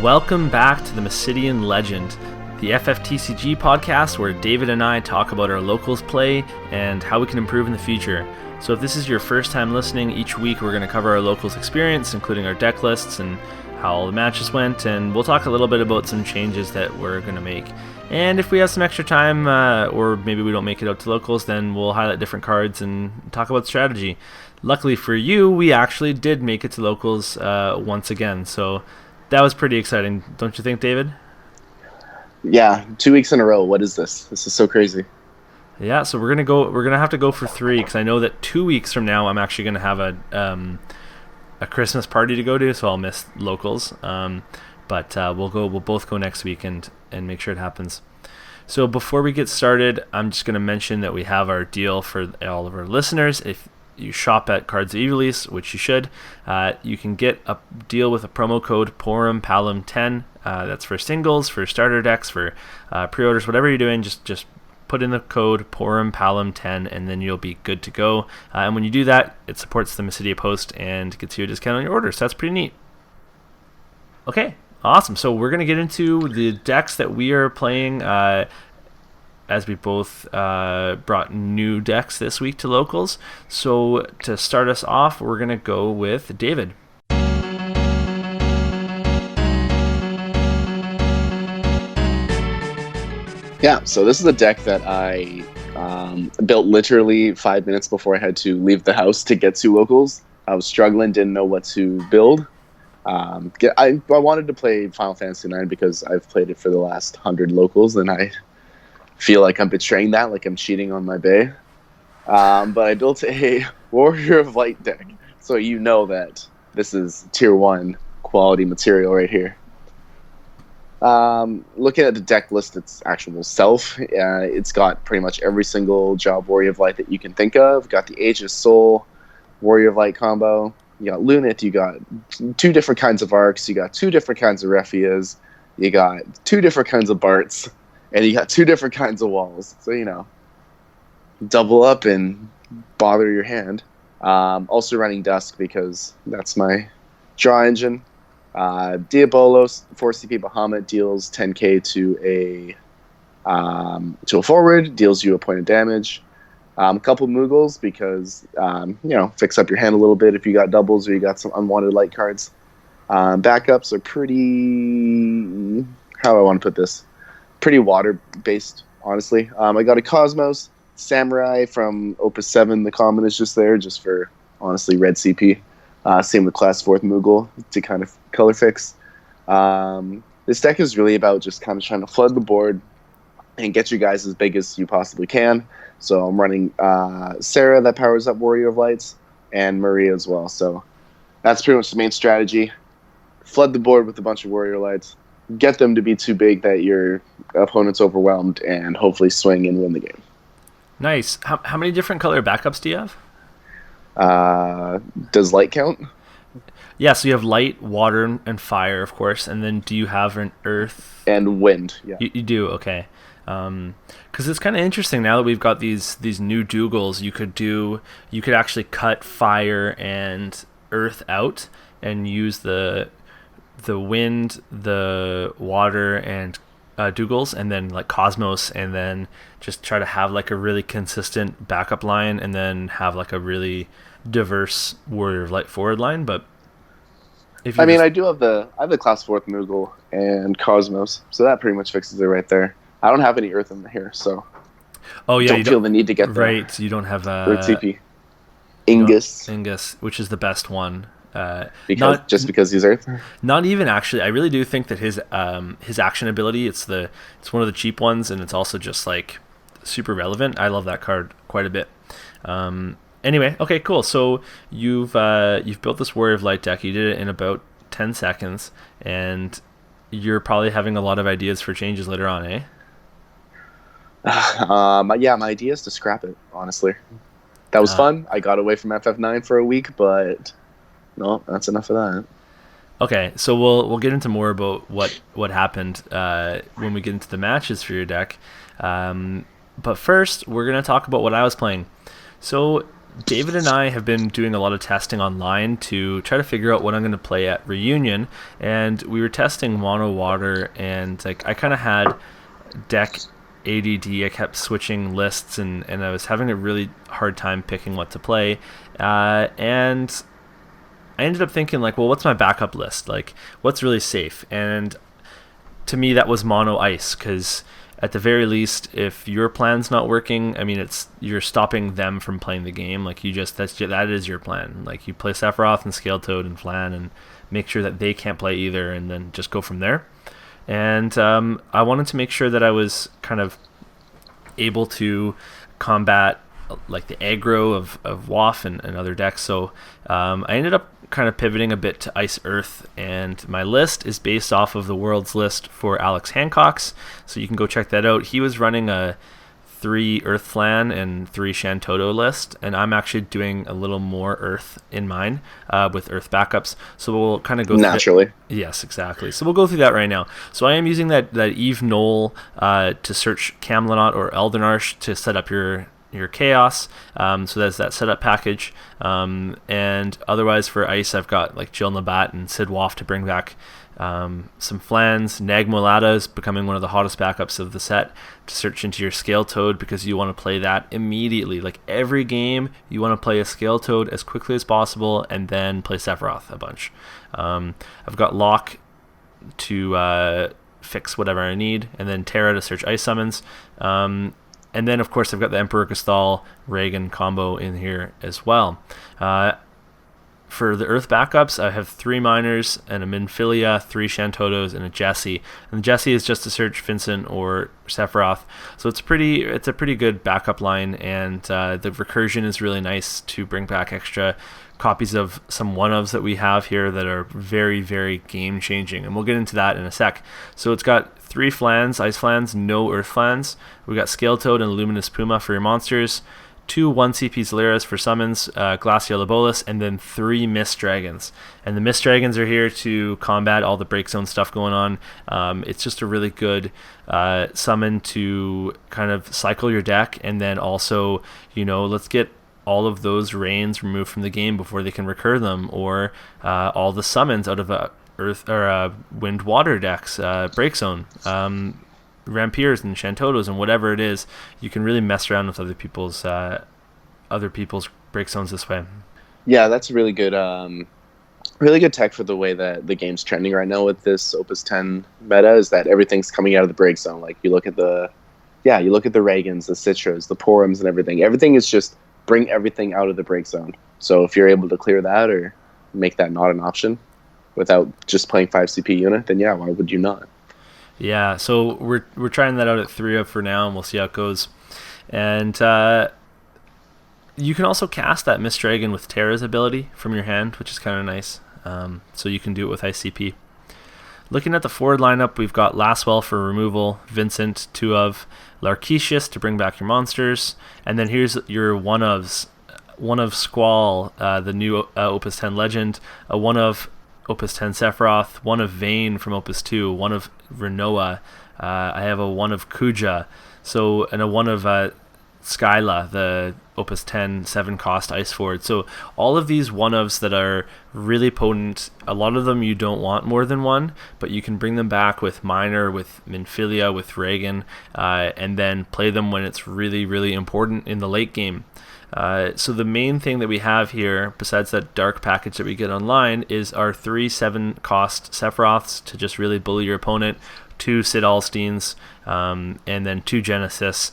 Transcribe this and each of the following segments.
Welcome back to the Massidian Legend, the FFTCG podcast where David and I talk about our locals play and how we can improve in the future. So if this is your first time listening, each week we're going to cover our locals experience, including our deck lists and how all the matches went, and we'll talk a little bit about some changes that we're going to make. And if we have some extra time, or maybe we don't make it out to locals, then we'll highlight different cards and talk about strategy. Luckily for you, we actually did make it to locals once again, so that was pretty exciting, don't you think, David? Yeah, 2 weeks in a row. What is this? This is so crazy. Yeah, so we're gonna have to go for 3 because I know that 2 weeks from now I'm actually gonna have a Christmas party to go to, so I'll miss locals. But we'll both go next week and make sure it happens. So before we get started, I'm just gonna mention that we have our deal for all of our listeners. If you shop at Cards of Evilise, which you should, you can get a deal with a promo code PORUMPALUM10. That's for singles, for starter decks, for pre-orders, whatever you're doing, just put in the code PORUMPALUM10 and then you'll be good to go. And when you do that, it supports the Massidia Post and gets you a discount on your order, so that's pretty neat. Okay, awesome. So we're going to get into the decks that we are playing as we both brought new decks this week to locals. So to start us off, we're going to go with David. Yeah, so this is a deck that I built literally 5 minutes before I had to leave the house to get to locals. I was struggling, didn't know what to build. I wanted to play Final Fantasy IX because I've played it for the last 100 locals, and I feel like I'm betraying that, like I'm cheating on my bay. But I built a Warrior of Light deck, so you know that this is tier 1 quality material right here. Looking at the deck list, its actual self, it's got pretty much every single job Warrior of Light that you can think of. Got the Aegis Soul Warrior of Light combo. You got Lunit, you got 2 different kinds of Arcs, you got 2 different kinds of Refias, you got 2 different kinds of Barts, and you got 2 different kinds of walls. So, you know, double up and bother your hand. Also running Dusk because that's my draw engine. Diabolos, 4 CP Bahamut deals 10k to a forward, deals you a point of damage. A couple Moogles because, fix up your hand a little bit if you got doubles or you got some unwanted light cards. Backups are pretty, how do I want to put this? Pretty water-based, honestly. I got a Cosmos, Samurai from Opus 7. The common is just there, just for, honestly, red CP. Same with Class 4th Moogle to kind of color fix. This deck is really about just kind of trying to flood the board and get you guys as big as you possibly can. So I'm running Sarah that powers up Warrior of Lights and Maria as well. So that's pretty much the main strategy. Flood the board with a bunch of Warrior Lights. Get them to be too big that your opponent's overwhelmed and hopefully swing and win the game. Nice. How many different color backups do you have? Does light count? Yeah, so you have light, water, and fire, of course. And then do you have an earth? And wind, yeah. You do, okay. Because it's kind of interesting now that we've got these new Dougals. You could actually cut fire and earth out and use the wind, the water, and Dougals, and then like Cosmos, and then just try to have like a really consistent backup line, and then have like a really diverse Warrior of Light forward line. But I have the Class 4th Moogle and Cosmos, so that pretty much fixes it right there. I don't have any Earth in here, so don't feel the need to get there. Right, you don't have Earth CP. Ingus, which is the best one. Because he's Earth. Not even actually. I really do think that his action ability, it's one of the cheap ones, and it's also just like super relevant. I love that card quite a bit. Anyway, okay, cool. So you've built this Warrior of Light deck. You did it in about 10 seconds, and you're probably having a lot of ideas for changes later on, eh? My idea is to scrap it, honestly. That was fun. I got away from FF9 for a week, but no, that's enough of that. Okay, so we'll get into more about what happened when we get into the matches for your deck. But first, we're going to talk about what I was playing. So David and I have been doing a lot of testing online to try to figure out what I'm going to play at Reunion, and we were testing Mono Water, and like I kind of had deck ADD. I kept switching lists, and I was having a really hard time picking what to play, and I ended up thinking like, well, what's my backup list? Like, what's really safe? And to me, that was Mono Ice, because at the very least, if your plan's not working, I mean, you're stopping them from playing the game. Like that is your plan. Like you play Sephiroth and Scale Toad and Flan, and make sure that they can't play either, and then just go from there. And I wanted to make sure that I was kind of able to combat like the aggro of WoF and other decks. So I ended up kind of pivoting a bit to Ice Earth, and my list is based off of the world's list for Alex Hancock's, so you can go check that out. He was running a 3 Earth Flan and 3 Shantoto list, and I'm actually doing a little more Earth in mine with Earth backups, so we'll kind of go naturally. Yes, exactly. So we'll go through that right now. So I am using that Eve Knoll to search Camelot or Eldenarsh to set up your chaos, so that's that setup package, and otherwise for Ice I've got like Jill Nabat and Sid Waff to bring back some Flans. Nagmolata is becoming one of the hottest backups of the set to search into your Scale Toad, because you want to play that immediately. Like every game you want to play a Scale Toad as quickly as possible and then play Sephiroth a bunch. I've got Locke to fix whatever I need, and then Terra to search Ice Summons. And then, of course, I've got the Emperor Gastal Reagan combo in here as well. For the Earth backups, I have 3 Miners and a Minfilia, 3 Shantotos, and a Jessie. And the Jessie is just to search Vincent or Sephiroth. So it's a pretty good backup line, and the recursion is really nice to bring back extra copies of some one-ofs that we have here that are very, very game-changing, and we'll get into that in a sec. So it's got 3 Flans, Ice Flans, no Earth Flans. We got Scale Toad and Luminous Puma for your monsters, 2 1CP Zaleras for summons, Glacial Lobolas, and then 3 Mist Dragons. And the Mist Dragons are here to combat all the break zone stuff going on. It's just a really good summon to kind of cycle your deck, and then also, let's get all of those rains removed from the game before they can recur them, or all the summons out of Earth or Wind Water decks, break zone, Rampiers and Shantotos and whatever it is. You can really mess around with other people's break zones this way. Yeah, that's really good tech for the way that the game's trending right now with this Opus 10 meta, is that everything's coming out of the break zone. Like you look at the Reagans, the Citras, the Porums, and everything. Everything is just bring everything out of the break zone. So if you're able to clear that or make that not an option without just playing 5 CP unit, then yeah, why would you not? Yeah, so we're trying that out at 3 for now, and we'll see how it goes. And you can also cast that Mist Dragon with Terra's ability from your hand, which is kind of nice. So you can do it with ICP. Looking at the forward lineup, we've got Laswell for removal, Vincent, 2 of, Larketius to bring back your monsters, and then here's your one of Squall, the new Opus 10 Legend, a 1 of Opus 10 Sephiroth, 1 of Vayne from Opus 2, 1 of Renoa, I have a 1 of Kuja, and a 1 of Skyla, the Opus 10 7-cost Ice Forward. So all of these one-ofs that are really potent, a lot of them you don't want more than 1, but you can bring them back with Miner, with Minfilia, with Reagan, and then play them when it's really, really important in the late game. So the main thing that we have here, besides that dark package that we get online, is our 3 7-cost Sephiroths to just really bully your opponent, 2 Sid Alsteins, and then 2 Genesis.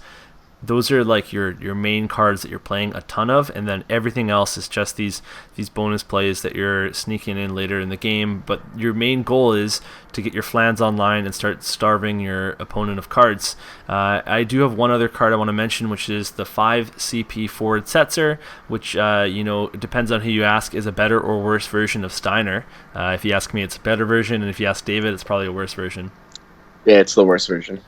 Those are like your main cards that you're playing a ton of, and then everything else is just these bonus plays that you're sneaking in later in the game. But your main goal is to get your Flans online and start starving your opponent of cards. I do have one other card I want to mention, which is the 5 CP forward Setzer, which it depends on who you ask, is a better or worse version of Steiner. If you ask me, it's a better version, and if you ask David, it's probably a worse version. Yeah, it's the worst version.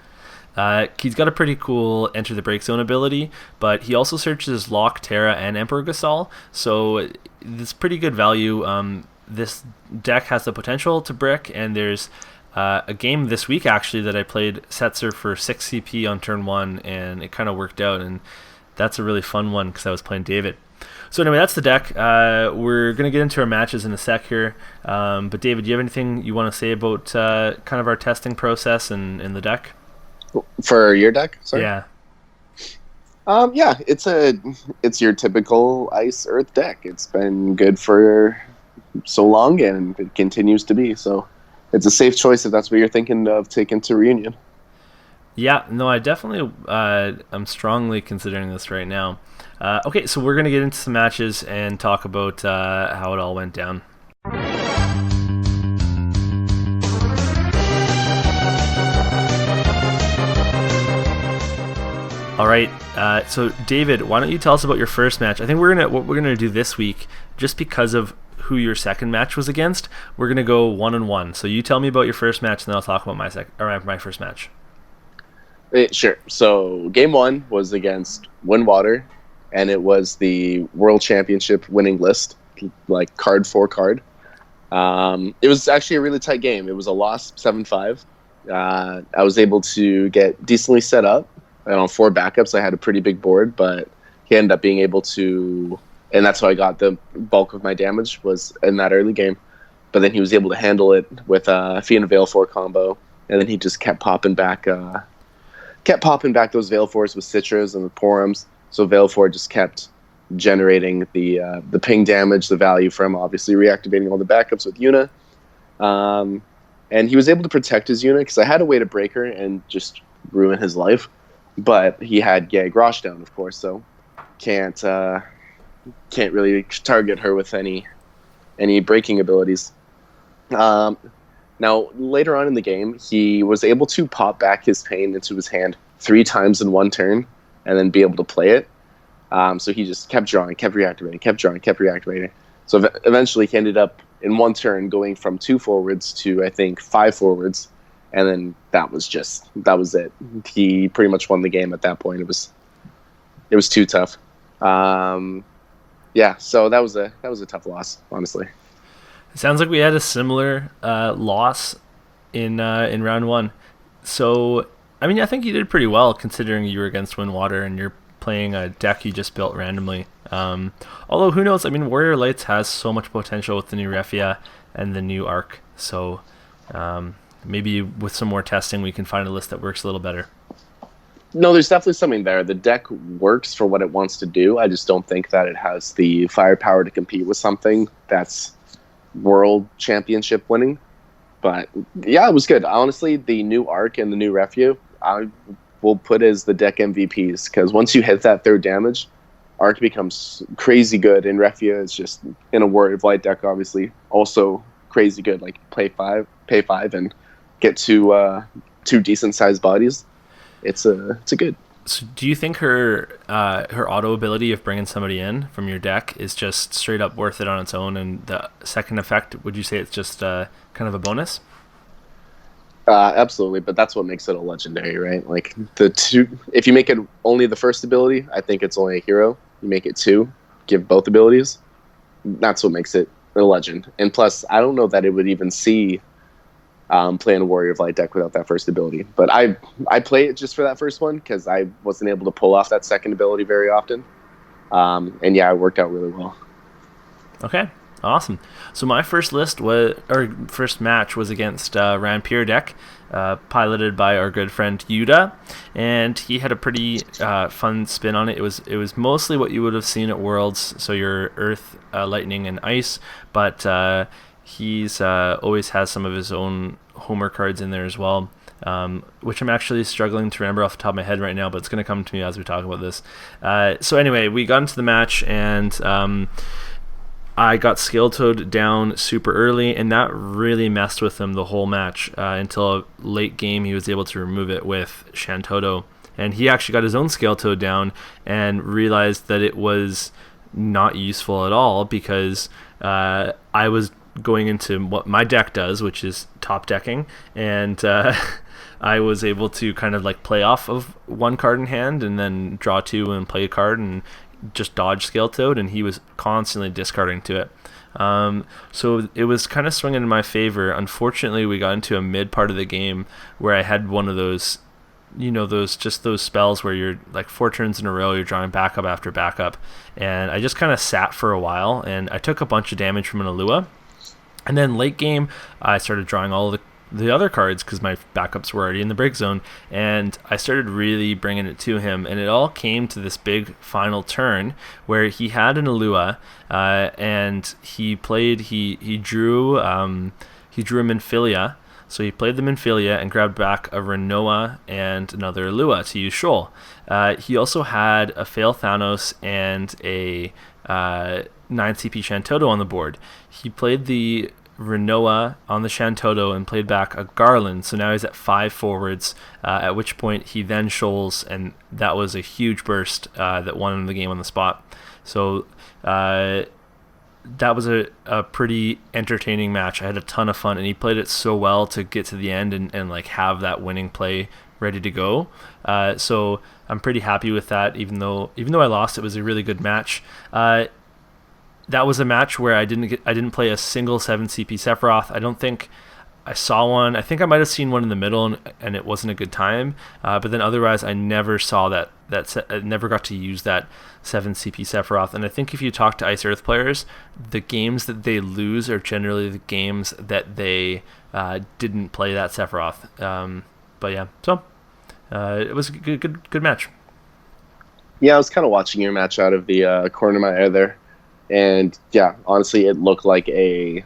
He's got a pretty cool Enter the Break Zone ability, but he also searches Locke, Terra, and Emperor Gastal, so it's pretty good value. This deck has the potential to brick, and there's a game this week actually that I played Setzer for 6 CP on turn 1, and it kind of worked out, and that's a really fun one because I was playing David. So anyway, that's the deck. We're going to get into our matches in a sec here. But David, do you have anything you want to say about kind of our testing process and the deck? For your deck? Sorry? Yeah. Yeah, it's your typical Ice Earth deck. It's been good for so long, and it continues to be. So it's a safe choice if that's what you're thinking of taking to Reunion. Yeah, no, I definitely I'm strongly considering this right now. Okay, so we're going to get into some matches and talk about how it all went down. All right, so David, why don't you tell us about your first match? I think what we're gonna do this week, just because of who your second match was against, we're gonna go 1-1. So you tell me about your first match, and then I'll talk about my first match. Sure. So game 1 was against Windwater, and it was the World Championship winning list, like card for card. It was actually a really tight game. It was a loss 7-5. I was able to get decently set up. And on 4 backups, I had a pretty big board, but he ended up being able to, and that's how I got the bulk of my damage, was in that early game. But then he was able to handle it with a Fiend Veil 4 combo, and then he just kept popping back those Veil 4s with Citras and the Porums. So Veil 4 just kept generating the ping damage, the value from obviously reactivating all the backups with Yuna. And he was able to protect his Yuna, because I had a way to break her and just ruin his life. But he had Gag Rosh down, of course, so can't really target her with any breaking abilities. Now, later on in the game, he was able to pop back his Pain into his hand 3 times in one turn, and then be able to play it. So he just kept drawing, kept reactivating, kept drawing, kept reactivating. So eventually he ended up in one turn going from 2 forwards to, I think, 5 forwards. And then that was it. He pretty much won the game at that point. It was too tough. Yeah, so that was a tough loss, honestly. It sounds like we had a similar loss in round 1. So, I mean, I think you did pretty well considering you were against Windwater and you're playing a deck you just built randomly. Although, who knows? I mean, Warrior Lights has so much potential with the new Refia and the new Arc. So, maybe with some more testing, we can find a list that works a little better. No, there's definitely something there. The deck works for what it wants to do. I just don't think that it has the firepower to compete with something that's World Championship winning. But yeah, it was good. Honestly, the new Arc and the new Refu, I will put as the deck MVPs, because once you hit that 3rd damage, Arc becomes crazy good, and Refia is just, in a Warrior of Light deck, obviously, also crazy good. Like, pay 5, and get 2 decent sized bodies. It's a good. So do you think her auto ability of bringing somebody in from your deck is just straight up worth it on its own, and the second effect, would you say it's just kind of a bonus? Absolutely, but that's what makes it a legendary, right? Like, if you make it only the first ability, I think it's only a hero. You make it 2, give both abilities, that's what makes it a legend. And plus, I don't know that it would even see playing a Warrior of Light deck without that first ability. But I play it just for that first one, because I wasn't able to pull off that second ability very often. And yeah, it worked out really well. Okay, awesome. So my first match was against Rampier deck, piloted by our good friend Yuda, and he had a pretty fun spin on it. It was mostly what you would have seen at Worlds, so your Earth, Lightning, and Ice, but he's always has some of his own Homer cards in there as well, which I'm actually struggling to remember off the top of my head right now, but it's going to come to me as we talk about this. So anyway, we got into the match, and I got Scale Toad down super early, and that really messed with him the whole match until late game he was able to remove it with Shantoto. And he actually got his own Scale Toad down and realized that it was not useful at all, because I was going into what my deck does, which is top decking, and I was able to kind of like play off of 1 card in hand and then draw 2 and play a card and just dodge Scale Toad, and he was constantly discarding to it. So it was kind of swinging in my favor. Unfortunately, we got into a mid part of the game where I had one of those those spells where you're like 4 turns in a row, you're drawing backup after backup, and I just kind of sat for a while, and I took a bunch of damage from an Alua, and then late game I started drawing all the other cards because my backups were already in the break zone, and I started really bringing it to him, and it all came to this big final turn where he had an Alua, and he drew a Minfilia. So he played the Minfilia and grabbed back a Renoa and another Alua to use Shoal. He also had a Fail Thanos and a 9 CP Shantoto on the board. He played the Renoa on the Shantoto and played back a Garland, so now he's at 5 forwards, at which point he then shoals, and that was a huge burst that won him the game on the spot. So that was a pretty entertaining match. I had a ton of fun, and he played it so well to get to the end and like have that winning play ready to go. So I'm pretty happy with that, even though I lost. It was a really good match. That was a match where I didn't play a single 7 CP Sephiroth. I don't think I saw one. I think I might have seen one in the middle, and it wasn't a good time. But then otherwise, I never saw that. I never got to use that 7 CP Sephiroth. And I think if you talk to Ice Earth players, the games that they lose are generally the games that they didn't play that Sephiroth. But yeah, so it was a good match. Yeah, I was kind of watching your match out of the corner of my eye there. And yeah, honestly, it looked like I'm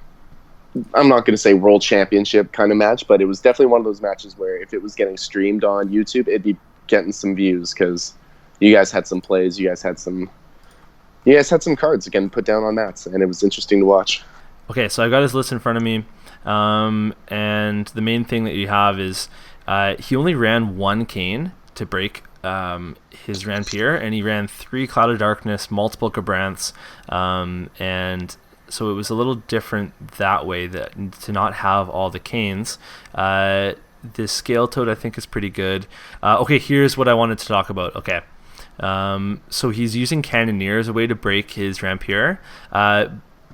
not going to say world championship kind of match, but it was definitely one of those matches where if it was getting streamed on YouTube, it'd be getting some views because you guys had some plays, you guys had some cards again put down on mats, and it was interesting to watch. Okay, so I've got his list in front of me, and the main thing that you have is he only ran 1 Kane to break his Rampier, and he ran 3 Cloud of Darkness, multiple Gabranths, and so it was a little different that way, that to not have all the Canes. This Scale Toad I think is pretty good. Okay, here's what I wanted to talk about. Okay, so he's using Cannoneer as a way to break his Rampier.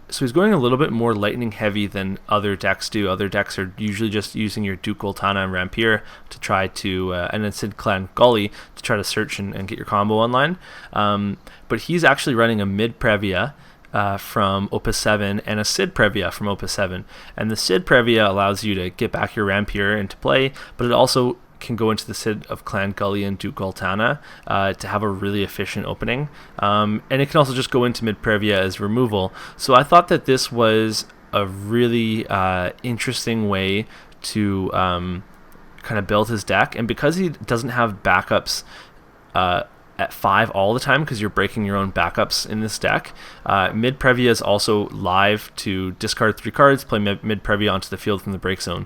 So he's going a little bit more lightning heavy than other decks do. Other decks are usually just using your Duke Goltana and Rampier to try to, and then Sid Clan Gully to try to search and get your combo online. But he's actually running a mid Previa from Opus 7 and a Sid Previa from Opus 7. And the Sid Previa allows you to get back your Rampier into play, but it also can go into the Sid of Clan Gully and Duke Goltana to have a really efficient opening. And it can also just go into mid Previa as removal. So I thought that this was a really interesting way to kind of build his deck. And because he doesn't have backups at 5 all the time, because you're breaking your own backups in this deck, mid Previa is also live to discard 3 cards, play mid Previa onto the field from the break zone,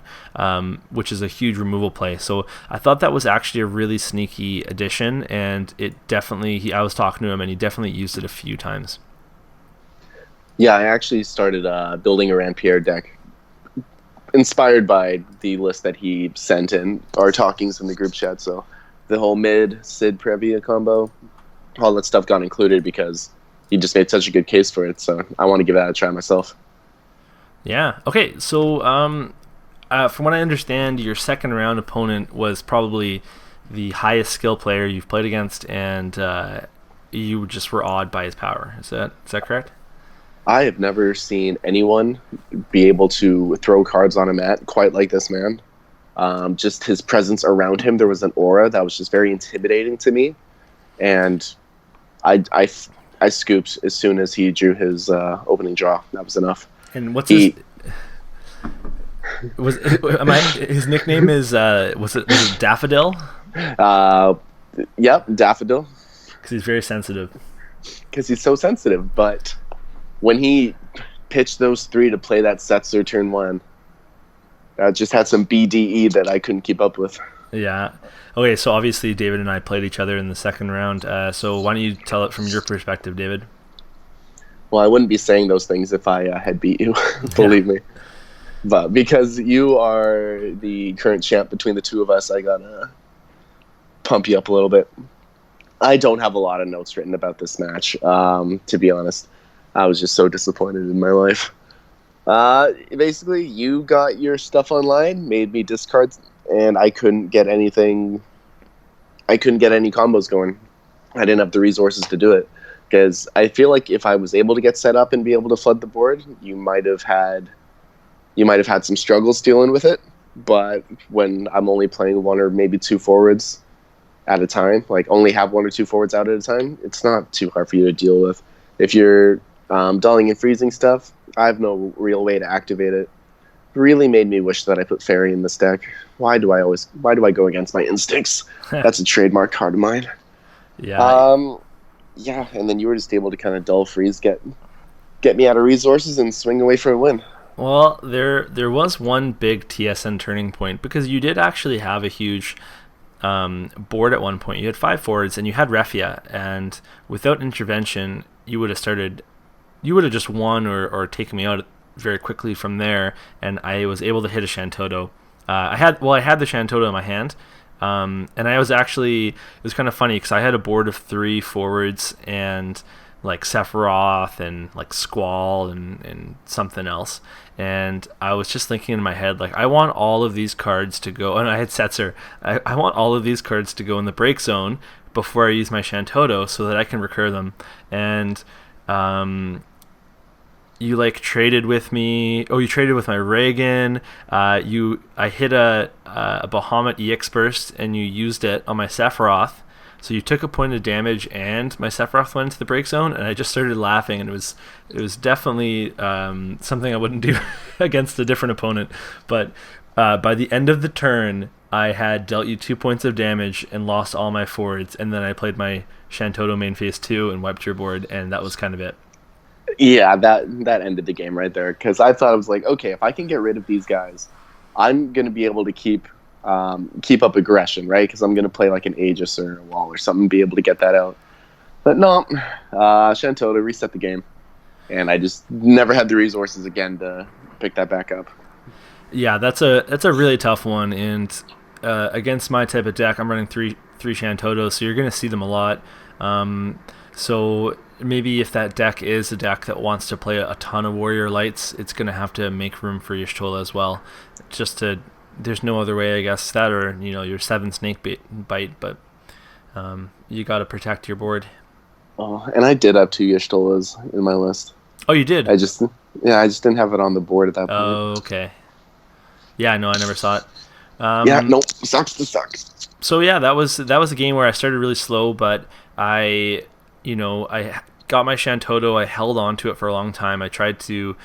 which is a huge removal play. So I thought that was actually a really sneaky addition, and it definitely, I was talking to him and he definitely used it a few times. Yeah, I actually started building a Rampier deck inspired by the list that he sent in, our talkings in the group chat. So the whole mid Sid Previa combo, all that stuff got included because he just made such a good case for it. So I want to give that a try myself. Yeah. Okay. So from what I understand, your second round opponent was probably the highest skill player you've played against, and you just were awed by his power. Is that correct? I have never seen anyone be able to throw cards on a mat quite like this man. Just his presence around him, there was an aura that was just very intimidating to me, and I scooped as soon as he drew his opening draw. That was enough. And what's his his nickname is was it Daffodil? Yep, Daffodil. Because he's very sensitive. Because he's so sensitive, but when he pitched those 3 to play that Setzer turn 1, just had some BDE that I couldn't keep up with. Yeah. Okay, so obviously David and I played each other in the second round. So why don't you tell it from your perspective, David? Well, I wouldn't be saying those things if I had beat you, believe me. But because you are the current champ between the two of us, I gotta pump you up a little bit. I don't have a lot of notes written about this match, to be honest. I was just so disappointed in my life. Basically, you got your stuff online, made me discards, and I couldn't get anything I couldn't get any combos going. I didn't have the resources to do it. Because I feel like if I was able to get set up and be able to flood the board, you might have had some struggles dealing with it. But when I'm only playing one or maybe two forwards at a time, like only have one or two forwards out at a time, it's not too hard for you to deal with. If you're dulling and freezing stuff, I have no real way to activate it. Really made me wish that I put Fairy in this deck. Why do I go against my instincts? That's a trademark card of mine. Yeah. Yeah, and then you were just able to kind of dull freeze, get me out of resources, and swing away for a win. Well, there was one big TSN turning point, because you did actually have a huge board at one point. You had 5 forwards and you had Refia, and without intervention, you would have just won or taken me out very quickly from there, and I was able to hit a Shantoto. I had the Shantoto in my hand. And I was actually, it was kind of funny because I had a board of 3 forwards and like Sephiroth and like Squall and something else. And I was just thinking in my head, like, I want all of these cards to go, and I had Setzer. I want all of these cards to go in the break zone before I use my Shantoto so that I can recur them. And, you like traded with me. Oh, you traded with my Reagan. I hit a Bahamut EX Burst and you used it on my Sephiroth. So you took a point of damage and my Sephiroth went into the break zone, and I just started laughing, and it was definitely something I wouldn't do against a different opponent. But by the end of the turn, I had dealt you 2 points of damage and lost all my forwards, and then I played my Shantoto main phase 2 and wiped your board, and that was kind of it. Yeah, that ended the game right there, because I thought, I was like, okay, if I can get rid of these guys, I'm going to be able to keep up aggression, right? Because I'm going to play like an Aegis or a WOL or something, be able to get that out. But no, Shantoto reset the game, and I just never had the resources again to pick that back up. Yeah, that's a really tough one, and against my type of deck, I'm running three Shantotos, so you're going to see them a lot. So maybe if that deck is a deck that wants to play a ton of Warrior Lights, it's going to have to make room for Y'shtola as well. There's no other way, I guess, that or, your 7 Snake Bite, but you got to protect your board. Oh, and I did have 2 Y'shtolas in my list. Oh, you did? I just didn't have it on the board at that point. Oh, okay. Yeah, no, I never saw it. Sucks to suck. So yeah, that was a game where I started really slow, but I got my Shantoto. I held on to it for a long time. I tried to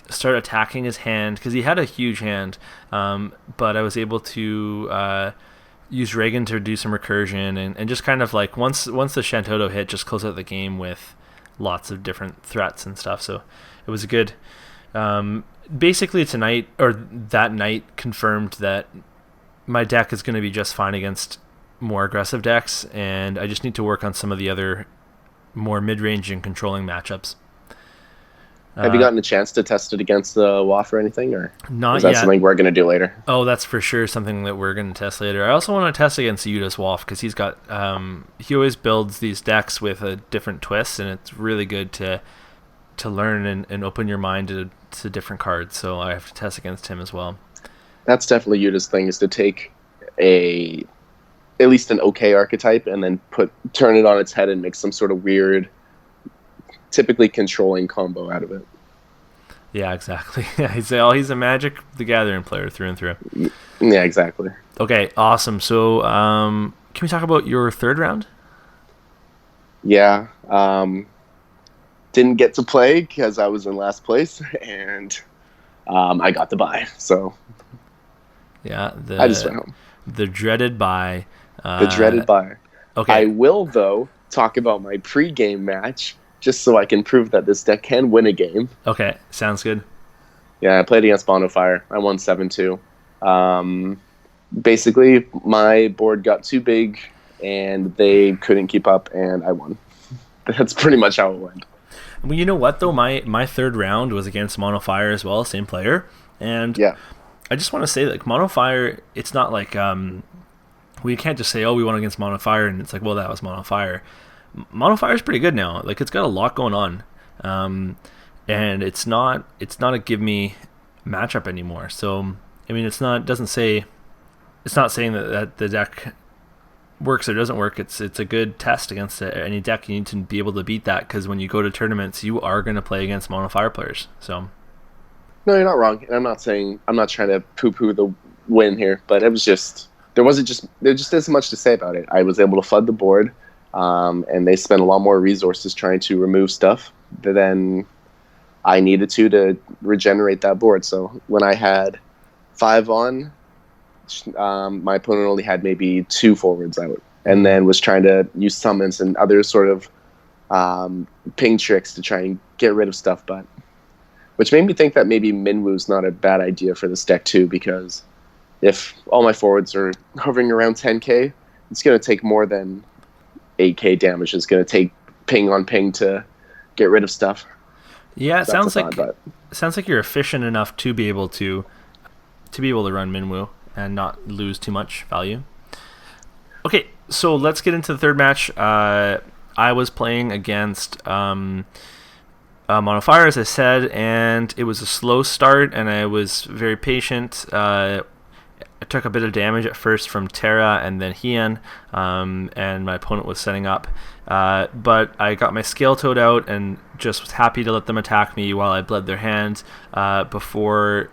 start attacking his hand because he had a huge hand, but I was able to use Reagan to do some recursion and just kind of like once the Shantoto hit, just close out the game with lots of different threats and stuff. So it was a good. Basically tonight or that night confirmed that my deck is going to be just fine against more aggressive decks, and I just need to work on some of the other more mid-range and controlling matchups. Have you gotten a chance to test it against the WAF or anything, or not is that yet? Something we're going to do later? Oh, that's for sure something that we're going to test later. I also want to test against Yuda's WAF because he's got he always builds these decks with a different twist, and it's really good to learn and open your mind to different cards. So I have to test against him as well. That's definitely Yuda's thing, is to take at least an okay archetype and then turn it on its head and make some sort of weird, typically controlling combo out of it. Yeah, exactly. He's a Magic the Gathering player through and through. Yeah, exactly. Okay, awesome. So can we talk about your third round? Yeah. Didn't get to play because I was in last place, and I got the bye. So yeah, I just went home. The dreaded bye. The dreaded bye. Okay. I will, though, talk about my pre-game match just so I can prove that this deck can win a game. Okay, sounds good. Yeah, I played against Bonfire. I won 7-2. Basically, my board got too big, and they couldn't keep up, and I won. That's pretty much how it went. Well, you know what, though? My third round was against Monofire as well, same player. And yeah. I just want to say, like, Monofire, it's not like we can't just say, oh, we won against Monofire, and it's like, well, that was Monofire. Monofire is pretty good now. Like, it's got a lot going on. And it's not a give me matchup anymore. So, I mean, it doesn't say it's not saying that the deck works or doesn't work. It's a good test against any deck. You need to be able to beat that, because when you go to tournaments, you are going to play against mono fire players. So No, you're not wrong. And I'm not trying to poo-poo the win here, but it was just there just isn't much to say about it. I was able to flood the board, and they spent a lot more resources trying to remove stuff than I needed to regenerate that board. So when I had 5 on, my opponent only had maybe 2 forwards out, and then was trying to use summons and other sort of ping tricks to try and get rid of stuff, which made me think that maybe Minwoo's not a bad idea for this deck too, because if all my forwards are hovering around 10k, it's going to take more than 8k damage. It's going to take ping on ping to get rid of stuff. Yeah, it sounds like you're efficient enough to be able to run Minwoo and not lose too much value. Okay, so let's get into the third match. I was playing against Mono Fire, as I said, and it was a slow start, and I was very patient. I took a bit of damage at first from Terra and then Hien, and my opponent was setting up. But I got my Scale Toad out and just was happy to let them attack me while I bled their hand before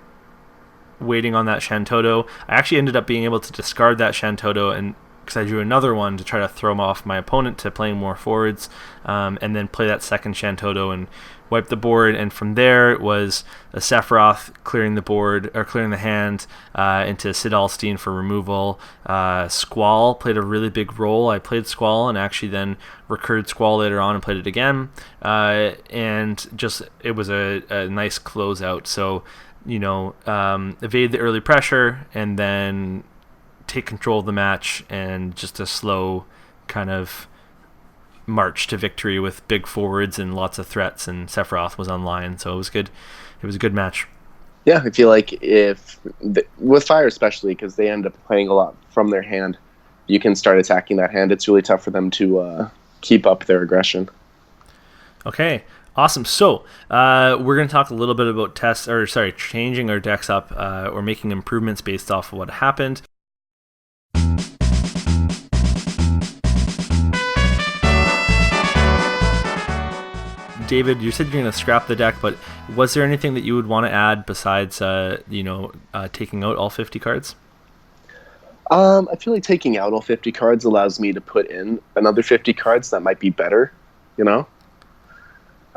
waiting on that Shantoto. I actually ended up being able to discard that Shantoto, and because I drew another one to try to throw off my opponent to playing more forwards, and then play that second Shantoto and wipe the board. And from there it was a Sephiroth clearing the board, or clearing the hand, into Sid Alstein for removal. Squall played a really big role. I played Squall and actually then recurred Squall later on and played it again, and just it was a nice closeout. So evade the early pressure and then take control of the match, and just a slow kind of march to victory with big forwards and lots of threats, and Sephiroth was online, so it was good. It was a good match. Yeah, I feel like with Fire especially, because they end up playing a lot from their hand, you can start attacking that hand. It's really tough for them to keep up their aggression. Okay, awesome. So we're going to talk a little bit about changing our decks up, or making improvements based off of what happened. David, you said you're going to scrap the deck, but was there anything that you would want to add besides, taking out all 50 cards? I feel like taking out all 50 cards allows me to put in another 50 cards that might be better,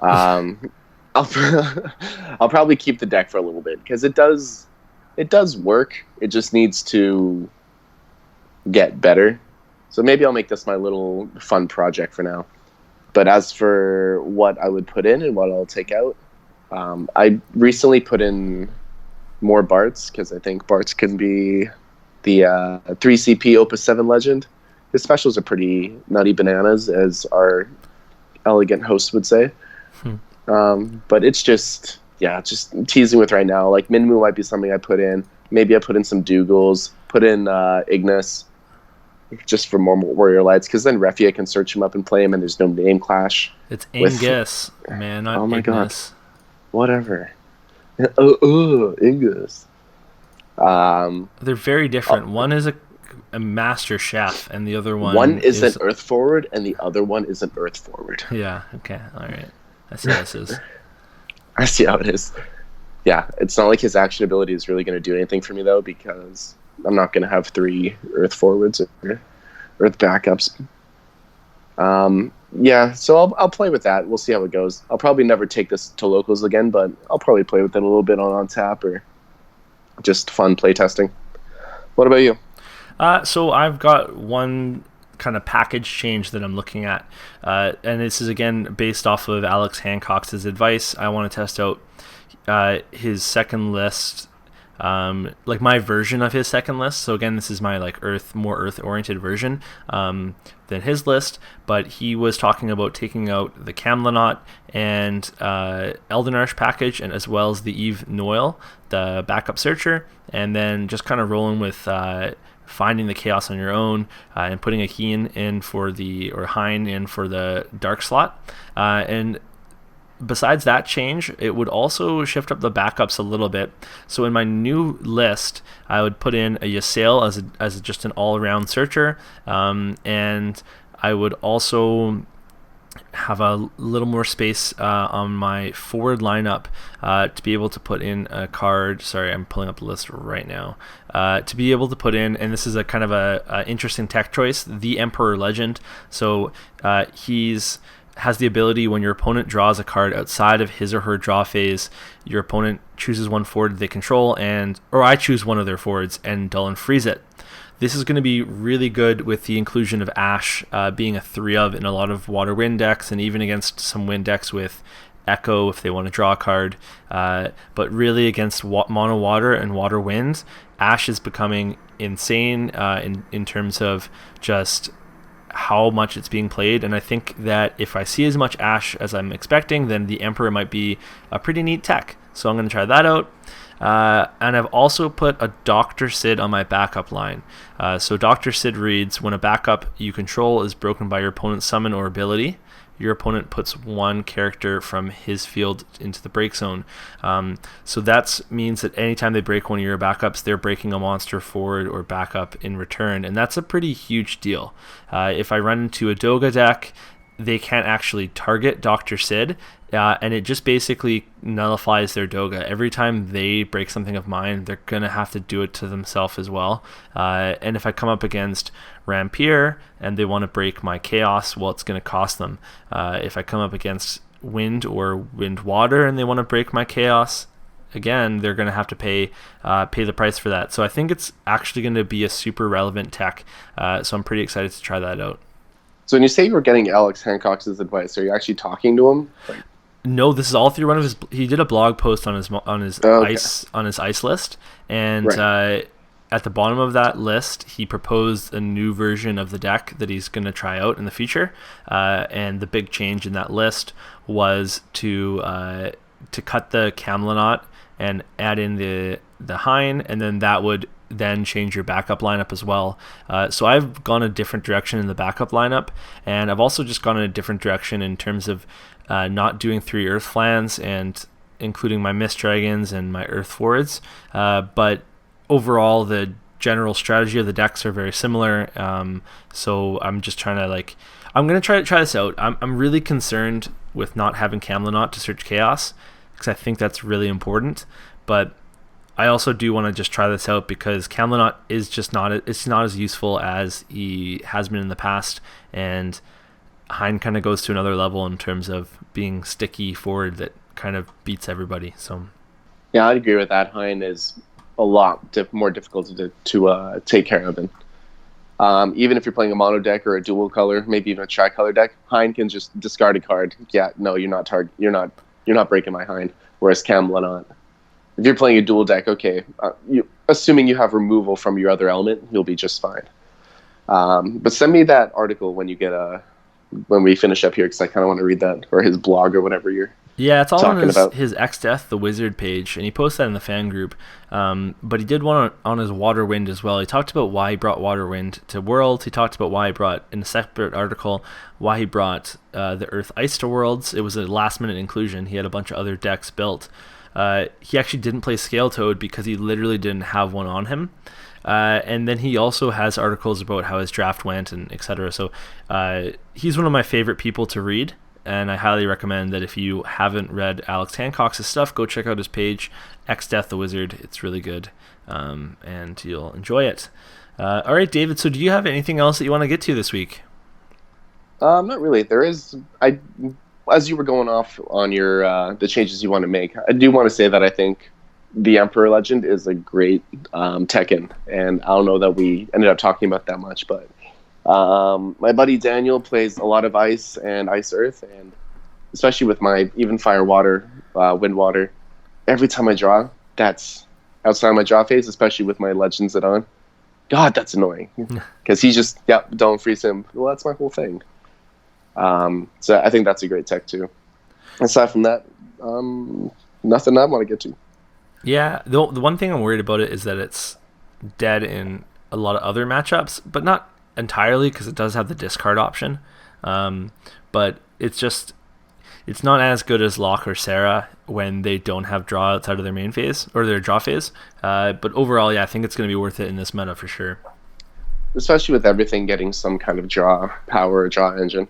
I'll probably keep the deck for a little bit, because it does work. It just needs to get better. So maybe I'll make this my little fun project for now. But as for what I would put in and what I'll take out, I recently put in more Barts, because I think Barts can be the 3CP Opus 7 Legend. His specials are pretty nutty bananas, as our elegant host would say. But it's just teasing with right now. Like Minwoo might be something I put in. Maybe I put in some Dougals, put in Ignis, just for more Warrior Lights, because then Refia can search him up and play him, and there's no name clash. It's Ingus, man, not oh my Ignis. God, whatever. Ingus. They're very different. One is a master chef, and the other one is an Earth forward, and the other one is an Earth forward. Yeah. Okay. All right. I see how this is. I see how it is. Yeah, it's not like his action ability is really going to do anything for me, though, because I'm not going to have 3 Earth forwards or Earth backups. Yeah, so I'll play with that. We'll see how it goes. I'll probably never take this to locals again, but I'll probably play with it a little bit on tap, or just fun play testing. What about you? So I've got one kind of package change that I'm looking at, and this is again based off of Alex Hancock's advice. I want to test out his second list, like my version of his second list. So again, this is my more earth oriented version than his list, but he was talking about taking out the Camlanot and Eldenarsh package, and as well as the Eve Noil, the backup searcher, and then just kind of rolling with finding the chaos on your own, and putting a Hien in for Hein in for the dark slot, and besides that change, it would also shift up the backups a little bit. So in my new list, I would put in a Ysael as just an all-around searcher, and I would also have a little more space on my forward lineup to be able to put in a card. Sorry, I'm pulling up the list right now. To be able to put in, and this is a kind of a interesting tech choice, the Emperor Legend. So he's has the ability when your opponent draws a card outside of his or her draw phase, your opponent chooses one forward they control, or I choose one of their forwards and dull and freeze it. This is going to be really good with the inclusion of Ash being a 3-of in a lot of water wind decks, and even against some wind decks with Echo if they want to draw a card. But really against mono water and water wind, Ash is becoming insane in terms of just how much it's being played. And I think that if I see as much Ash as I'm expecting, then the Emperor might be a pretty neat tech. So I'm going to try that out. And I've also put a Dr. Sid on my backup line. So Dr. Sid reads, when a backup you control is broken by your opponent's summon or ability, your opponent puts one character from his field into the break zone. So that means that anytime they break one of your backups, they're breaking a monster forward or backup in return. And that's a pretty huge deal. If I run into a Doga deck, they can't actually target Dr. Sid, and it just basically nullifies their Doga. Every time they break something of mine, they're going to have to do it to themselves as well. And if I come up against Rampier and they want to break my Chaos, well, it's going to cost them. If I come up against Wind or Wind Water and they want to break my Chaos, again, they're going to have to pay the price for that. So I think it's actually going to be a super relevant tech. So I'm pretty excited to try that out. So when you say you were getting Alex Hancock's advice, are you actually talking to him? No, this is all through one of his. He did a blog post on his ice list, and right. At the bottom of that list, he proposed a new version of the deck that he's going to try out in the future. And the big change in that list was to cut the Camelot and add in the Hein, and then that would then change your backup lineup as well. So I've gone a different direction in the backup lineup, and I've also just gone in a different direction in terms of not doing 3 Earth Flans and including my Mist Dragons and my Earth Forwards. But overall, the general strategy of the decks are very similar. So I'm just trying to I'm going to try this out. I'm really concerned with not having Camelot to search Chaos, because I think that's really important. But I also do want to just try this out because Camelot is just not as useful as he has been in the past, and Hein kind of goes to another level in terms of being sticky forward that kind of beats everybody. So yeah, I'd agree with that. Hein is a lot more difficult to take care of, and even if you're playing a mono deck or a dual color, maybe even a tricolor deck, Hein can just discard a card. Yeah, no, you're not breaking my Hein. Whereas Camelot, if you're playing a dual deck, okay, assuming you have removal from your other element, you'll be just fine. But send me that article when we finish up here, because I kind of want to read that, or his blog or whatever you're it's all talking on about. His X-Death, the Wizard page, and he posted that in the fan group. But he did one on his Water Wind as well. He talked about why he brought Water Wind to Worlds. He talked about why he brought, in a separate article, why he brought the Earth Ice to Worlds. It was a last-minute inclusion. He had a bunch of other decks built. He actually didn't play Scale Toad because he literally didn't have one on him. And then he also has articles about how his draft went and etc. So he's one of my favorite people to read, and I highly recommend that if you haven't read Alex Hancock's stuff, go check out his page, X-Death the Wizard. It's really good, and you'll enjoy it. All right, David, so do you have anything else that you want to get to this week? Not really. There is... As you were going off on your the changes you want to make, I do want to say that I think the Emperor Legend is a great Tekken, and I don't know that we ended up talking about that much, but my buddy Daniel plays a lot of Ice and Ice Earth, and especially with my even Fire Water, Wind Water, every time I draw, that's outside my draw phase, especially with my Legends on. God, that's annoying, because he just, don't freeze him. Well, that's my whole thing. So I think that's a great tech too. Aside from that, nothing I want to get to. Yeah, the one thing I'm worried about it is that it's dead in a lot of other matchups, but not entirely, because it does have the discard option. But it's it's not as good as Locke or Sarah when they don't have draw outside of their main phase or their draw phase. But overall, yeah, I think it's going to be worth it in this meta for sure. Especially with everything getting some kind of draw power, draw engine.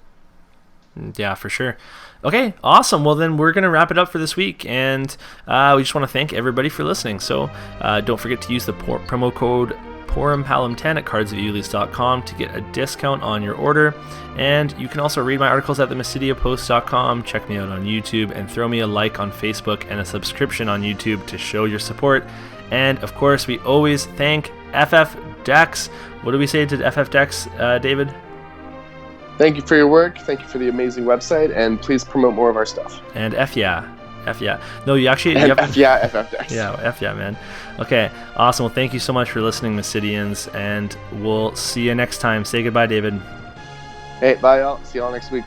Yeah, for sure. Okay, awesome. Well, then we're going to wrap it up for this week, and we just want to thank everybody for listening. So don't forget to use the promo code PORUMPALUM10 at cardsofeulis.com to get a discount on your order. And you can also read my articles at themystidiapost.com, check me out on YouTube, and throw me a like on Facebook and a subscription on YouTube to show your support. And of course, we always thank FF Decks. What do we say to FF Decks, David? Thank you for your work. Thank you for the amazing website, and please promote more of our stuff. And F yeah. No, you actually... F yeah, FF Decks. Yeah, F yeah, man. Okay, awesome. Well, thank you so much for listening, Mystidians, and we'll see you next time. Say goodbye, David. Hey, bye, y'all. See y'all next week.